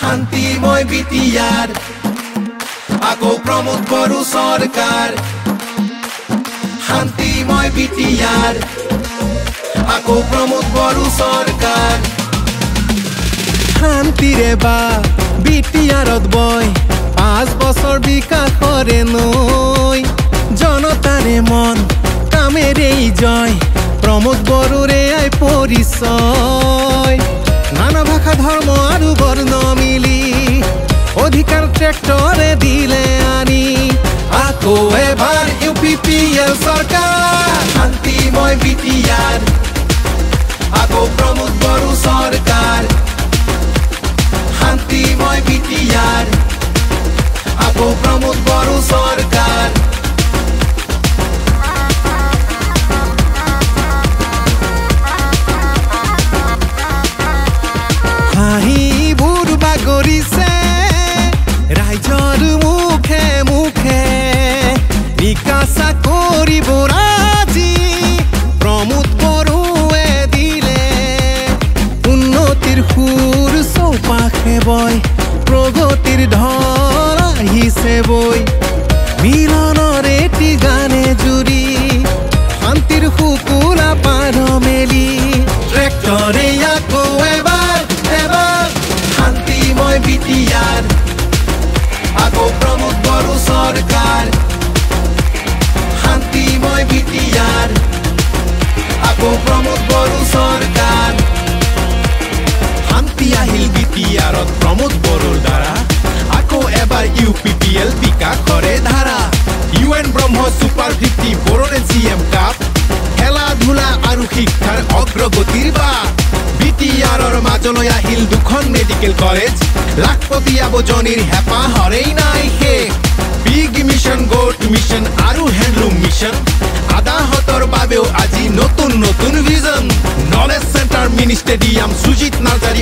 শান্তিময় বিটিআৰ আকৌ প্ৰমোদ বড়ো সৰকাৰ শান্তিময় বিটিআৰ আকৌ প্ৰমোদ বড়ো সৰকাৰ শান্তিৰে বা বিটিআৰত বয় 5 বছৰ বিকাশৰে নৈ জনতাৰে মন কামেৰেই জয় প্ৰমোদ বড়োৰে আই পৰিচয় নানা ভাষা ধৰ্ম আৰু বৰ্ণ মিলি অধিকাৰ ট্ৰেক্টৰে দিলে আনি আকৌ এবাৰ ইউপিপিএল সৰকাৰ শান্তিময় বিটিআৰ আকৌ প্ৰমোদ বড়ো সৰকাৰ শান্তিময় বিটিআৰ আকৌ প্ৰমোদ বড়ো সৰকাৰ হাঁহিবোৰ বাগৰিছে ৰাইজৰ মুখে মুখে নিকাচা কৰিব আজি প্ৰমোদ বড়োৱে দিলে উন্নতিৰ সুৰ চৌপাশে বয় প্ৰগতিৰ ঢল আহিছে বৈ মিলনৰ এটি গানে জুৰি শান্তিৰ শুকুলা পাৰ মেলি ট্ৰেক্টৰে আকৌ এবাৰ শান্তিময় বিটিআৰ আকৌ প্ৰমোদ বড়ো সৰকাৰ শান্তিময় বিটিআৰ আকৌ প্ৰমোদ বড়ো সৰকাৰ শান্তি আহিল বিটিআৰত প্ৰমোদ বড়োৰ দ্বাৰা আকৌ এবাৰ ইউপিপিএল বিকাশৰে ধাৰা UN ব্ৰহ্ম সুপাৰ 50 বড়োলেণ্ড CM কাপ খেলা ধূলা আৰু শিক্ষাৰ অগ্ৰগতিৰ বাট বিটিআৰৰ মাজলৈ আহিল দুখন মেডিকেল কলেজ লাখপতি আবজনীৰ হেঁপাহৰেই নাই শেষ বিগ মিশন গোট মিশন আৰু হেণ্ডলুম মিশন আদাহতৰ বাবেও আজি নতুন নতুন vision knowledge centre mini stadium Sujit Narzary